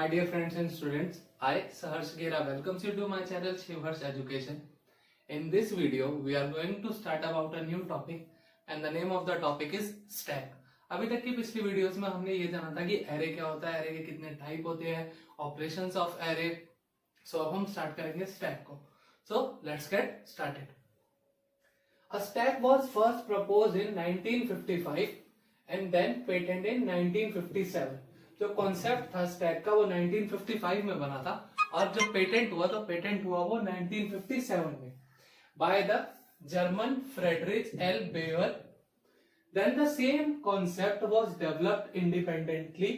My dear friends and students, I, Saharsh Gera, welcomes you to my channel Shivharsh Education. In this video, we are going to start about a new topic and the name of the topic is stack. अभी तक की पिछली videos में हमने ये जाना था कि एरे क्या होता है, एरे के कितने टाइप होते हैं, ऑपरेशंस ऑफ एरे. सो अब हम स्टार्ट करेंगे स्टैक को. So let's get started. A stack was first proposed in 1955 and then patented in 1957. जो कॉन्सेप्ट था स्टैक का वो 1955 में बना था और जब पेटेंट हुआ तो पेटेंट हुआ वो 1957 में by the German Friedrich L Bayer. Then the same concept was developed independently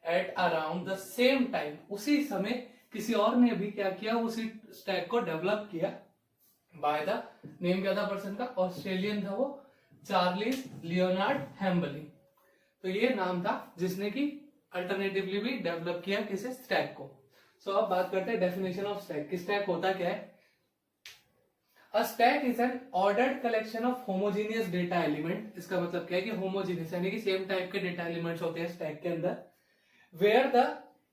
at around the same time. उसी समय किसी और ने भी क्या किया, उसी स्टैक को डेवलप किया बाय द नेम क्या था पर्सन का, ऑस्ट्रेलियन था वो, चार्लिस लियोनार्ड हैम्बली. तो ये नाम था जिसने की अल्टरनेटिवली भी डेवलप किया किसे, स्टैक को. सो अब बात करते हैं डेफिनेशन ऑफ स्टैक कि स्टैक होता क्या है. A stack is an ordered collection of homogeneous data element. इसका मतलब क्या है कि होमोजीनियस यानी कि सेम टाइप के डेटा एलिमेंट्स होते हैं स्टैक के अंदर, where the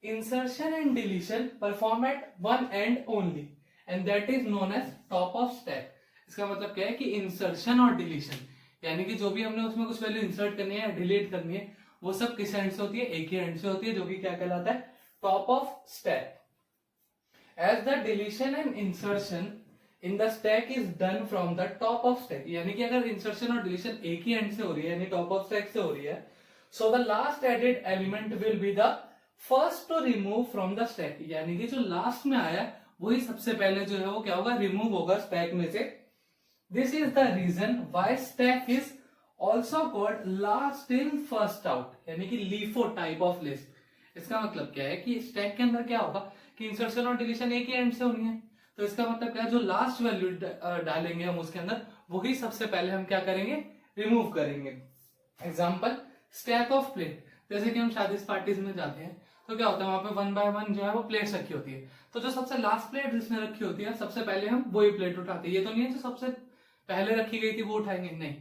insertion and deletion perform at one end only and that is known as top of stack. इसका मतलब क्या है कि इंसर्शन और डिलीशन यानी कि जो भी हमने उसमें कुछ वैल्यू इंसर्ट करनी है या डिलीट करनी है वो सब किस एंड से होती है, एक ही एंड से होती है, जो कि क्या कहलाता है, top of stack. As the deletion and insertion in the stack is done from the top of stack. यानी कि अगर इंसर्शन और डिलीशन एक ही एंड से हो रही है यानी टॉप ऑफ स्टैक से हो रही है, so the last added element will be the first to remove from the stack. यानी कि जो लास्ट में आया वही सबसे पहले जो है वो क्या होगा, रिमूव होगा स्टैक में से. This is the reason why stack is also called last in first out यानी कि लीफो टाइप ऑफ लिस्ट. इसका मतलब क्या है कि स्टैक के अंदर क्या होगा कि इंसर्शन और डिलीशन एक ही एंड से होनी है, तो इसका मतलब क्या है, जो लास्ट वैल्यू डालेंगे हम उसके अंदर वही सबसे पहले हम क्या करेंगे, रिमूव करेंगे. Example, stack of plate. जैसे कि हम शादी पार्टीज में जाते हैं तो क्या होता है, वहां पे वन बाय वन जो है वो प्लेट्स रखी होती है, तो जो सबसे लास्ट प्लेट जिसने रखी होती है सबसे पहले हम वही प्लेट उठाते हैं. ये तो नहीं है जो सबसे पहले रखी गई थी वो उठाएंगे, नहीं,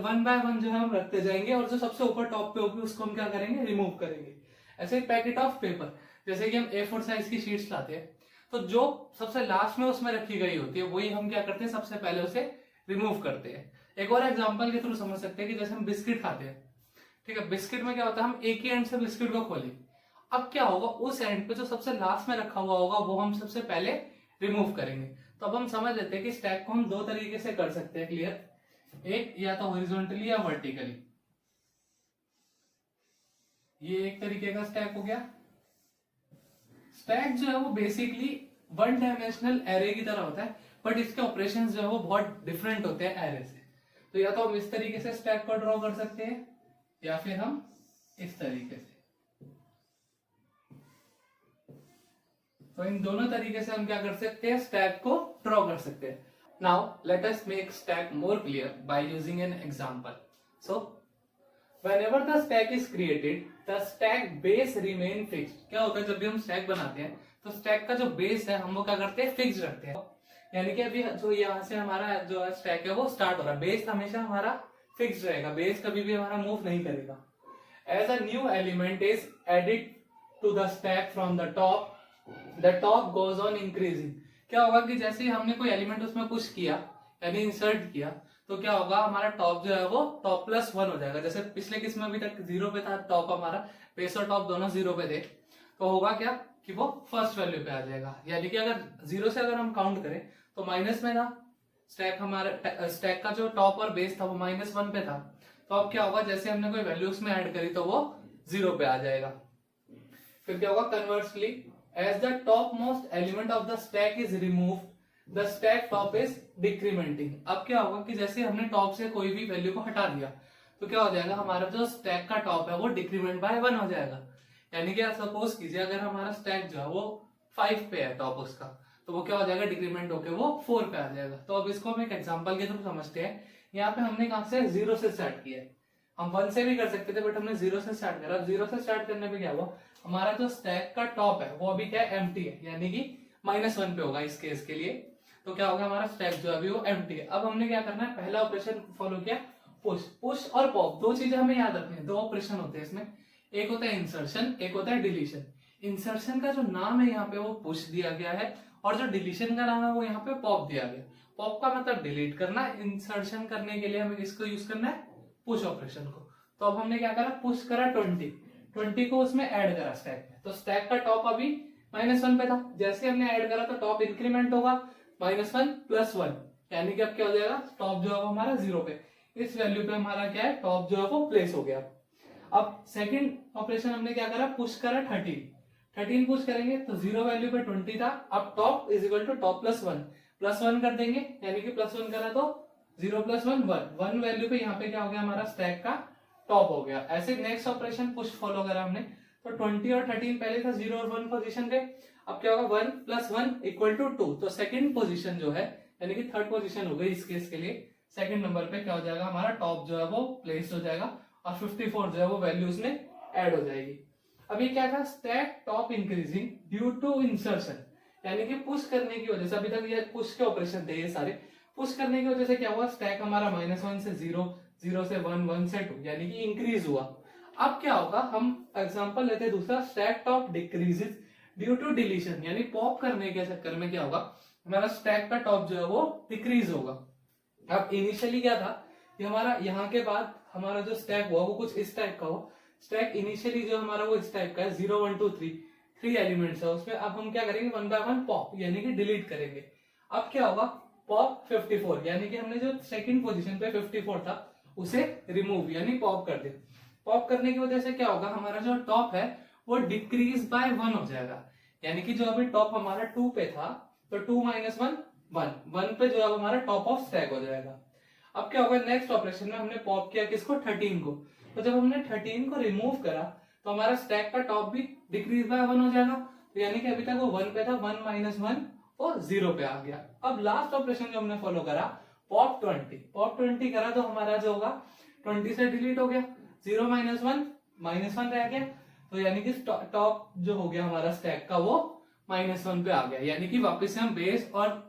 वन बाय वन जो है हम रखते जाएंगे और जो सबसे ऊपर टॉप पे होगी उसको हम क्या करेंगे, रिमूव करेंगे. ऐसे पैकेट ऑफ पेपर, जैसे कि हम A4 साइज की शीट्स लाते हैं तो जो सबसे लास्ट में उसमें रखी गई होती है वही हम क्या करते हैं, सबसे पहले उसे रिमूव करते हैं. एक और एग्जांपल के थ्रू समझ सकते हैं कि जैसे हम बिस्किट खाते हैं, ठीक है, बिस्किट में क्या होता है, हम एक ही एंड से बिस्किट को खोले, अब क्या होगा, उस एंड पे जो सबसे लास्ट में रखा हुआ होगा वो हम सबसे पहले रिमूव करेंगे. तो अब हम समझ लेते हैं कि स्टैक को हम दो तरीके से कर सकते हैं, क्लियर. एक या तो हॉरिजॉन्टली या वर्टिकली. ये एक तरीके का स्टैक हो गया. स्टैक जो है वो बेसिकली वन डायमेंशनल एरे की तरह होता है बट इसके ऑपरेशंस जो है वो बहुत डिफरेंट होते हैं एरे से. तो या तो हम इस तरीके से स्टैक को ड्रॉ कर सकते हैं या फिर हम इस तरीके से. तो इन दोनों तरीके से हम क्या कर सकते हैं, स्टैक को ड्रॉ कर सकते हैं. Now let us make stack more clear by using an example. So whenever the stack is created, the stack base remain fixed. क्या होता है जब भी हम स्टैक बनाते हैं तो स्टैक का जो बेस है हम वो क्या करते हैं, फिक्स रखते हैं. यानी कि अभी जो यहाँ से हमारा जो स्टैक है वो स्टार्ट हो रहा है, बेस हमेशा हमारा फिक्स रहेगा, बेस कभी भी हमारा मूव नहीं करेगा. As a new element is added to the stack from the top goes on increasing. क्या होगा कि जैसे ही हमने कोई एलिमेंट उसमें पुश किया यानी इंसर्ट किया तो क्या होगा, हमारा टॉप जो है वो टॉप प्लस वन हो जाएगा. जैसे पिछले किस में अभी तक जीरो पे था टॉप, हमारा बेस और टॉप दोनों जीरो पे थे, तो होगा क्या कि वो फर्स्ट वैल्यू पे आ जाएगा. यानी कि अगर जीरो से अगर हम काउंट करें तो माइनस में था स्टैक, हमारा स्टैक का जो टॉप और बेस था वो माइनस वन पे था. तो अब क्या होगा, जैसे हमने कोई वैल्यू उसमें ऐड करी तो वो जीरो पे आ जाएगा. फिर क्या होगा, conversely as the topmost element of the stack is removed, the stack top is decrementing. अब क्या होगा कि जैसे हमने टॉप से कोई भी वैल्यू को हटा दिया तो क्या हो जाएगा, हमारा जो स्टैक का टॉप है वो डिक्रीमेंट बाय वन हो जाएगा. यानी कि आप सपोज कीजिए अगर हमारा स्टैक जो है वो 5 पे है टॉप उसका, तो वो क्या हो जाएगा, डिक्रीमेंट होकर वो 4 पे आ जाएगा. तो अब इसको हम एक एग्जांपल के थ्रू समझते हैं. यहाँ पे हमने कहां से, जीरो से स्टार्ट किया है. हम 1 से भी कर सकते थे बट हमने जीरो से स्टार्ट करा. जीरो से स्टार्ट करने पे क्या हुआ, हमारा जो स्टैक का टॉप है वो अभी क्या है, एम्प्टी है, यानी कि -1 पे होगा इस केस के लिए. तो क्या होगा, हमारा स्टैक जो है अभी वो एम्प्टी है. अब हमने क्या करना है, पहला ऑपरेशन फॉलो किया, पुश और पॉप. दो चीजें हमें याद रखनी है, दो ऑपरेशन होते हैं इसमें. एक होता है इंसर्शन, एक होता है डिलीशन. इंसर्शन का जो नाम है यहाँ पे वो पुश दिया गया है और जो डिलीशन का नाम है वो यहाँ पे पॉप दिया गया। पॉप का मतलब डिलीट करना, इंसर्शन करने के लिए हमें किसको यूज करना है, पुश ऑपरेशन को। तो अब हमने क्या करा, पुश करा 20 को उसमें ऐड करा स्टैक में। तो स्टैक का टॉप अभी -1 पे था, जैसे हमने ऐड करा तो टॉप इंक्रीमेंट होगा -1 + 1, यानी कि अब क्या हो जाएगा, टॉप जो है वो हमारा 0 पे, इस वैल्यू पे हमारा क्या है, टॉप जो है वो प्लेस हो गया। अब सेकंड ऑपरेशन हमने क्या करा, पुश करा 13 पुश करेंगे तो 0 वैल्यू पे 20 था, अब top is equal to top +1 कर देंगे, यानी कि +1 करा तो 0 + 1 1 वैल्यू पे यहाँ पे क्या हो गया, हमारा स्टैक का टॉप हो गया। ऐसे नेक्स्ट ऑपरेशन पुश फॉलो करा हमने, तो 20 और 13 पहले था 0 और 1 पोजीशन पे, अब क्या होगा 1 + 1 = 2, तो सेकंड पोजीशन जो है यानी कि थर्ड पोजीशन हो गई इस केस के लिए, सेकंड नंबर पे क्या हो जाएगा, हमारा टॉप जो है वो प्लेस हो जाएगा और 54 जो है वो वैल्यू उसमें ऐड हो जाएगी। अभी क्या था, stack top increasing due to insertion, यानी कि पुश करने की वजह से, अभी तक ये पुश के ऑपरेशन थे ये सारे, पुश करने की वजह से क्या हुआ, स्टैक हमारा -1 से 0, 0 से 1, 1 से 2, यानी कि इंक्रीज हुआ। अब क्या होगा, हम एग्जांपल लेते हैं दूसरा, stack top decreases due to deletion, यानी पॉप करने के चक्कर में क्या होगा, हमारा स्टैक का टॉप जो है वो डिक्रीज होगा। अब इनिशियली क्या था, ये हमारा यहाँ के बाद हमारा जो स्टैक हुआ वो कुछ इस टाइप का हो, स्टैक इनिशियली जो हमारा वो इस टाइप का है, 0 1 2 3 एलिमेंट्स है उसमें। अब हम क्या करेंगे, 1 बाय 1 पॉप, यानी कि डिलीट करेंगे। अब क्या होगा, पॉप 54, यानी कि हमने जो सेकंड पोजीशन पे 54 था उसे रिमूव यानी पॉप कर दे। पॉप करने की वजह से क्या होगा, हमारा जो टॉप है वो डिक्रीज बाय 1 हो जाएगा, यानी कि जो अभी टॉप हमारा 2 पे था तो 2 - 1 1 पे जो है हमारा टॉप ऑफ स्टैक हो जाएगा। अब क्या होगा, नेक्स्ट ऑपरेशन में हमने पॉप किया किसको, 13 को, तो जब हमने 13 को रिमूव करा तो हमारा स्टैक का टॉप भी डिक्रीज बाय 1 हो जाएगा, तो यानी कि अभी तक वो 1 पे था, 1 - 1 और 0 पे आ गया। अब लास्ट ऑपरेशन जो हमने फॉलो करा, पॉप 20 करा तो हमारा जो होगा 20 से डिलीट हो गया, 0 - 1 -1 रह गया, तो यानी कि टॉप जो हो गया हमारा स्टैक का वो -1 पे आ गया, यानी कि वापस से हम बेस और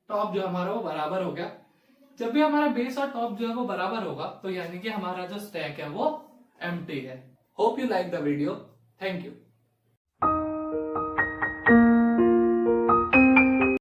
टॉप जो हमारा वो बराबर हो गया। जब भी हमारा बेस और टॉप जो है वो बराबर होगा तो यानी कि हमारा जो स्टैक है वो एम्प्टी है। Hope you like the video, thank you.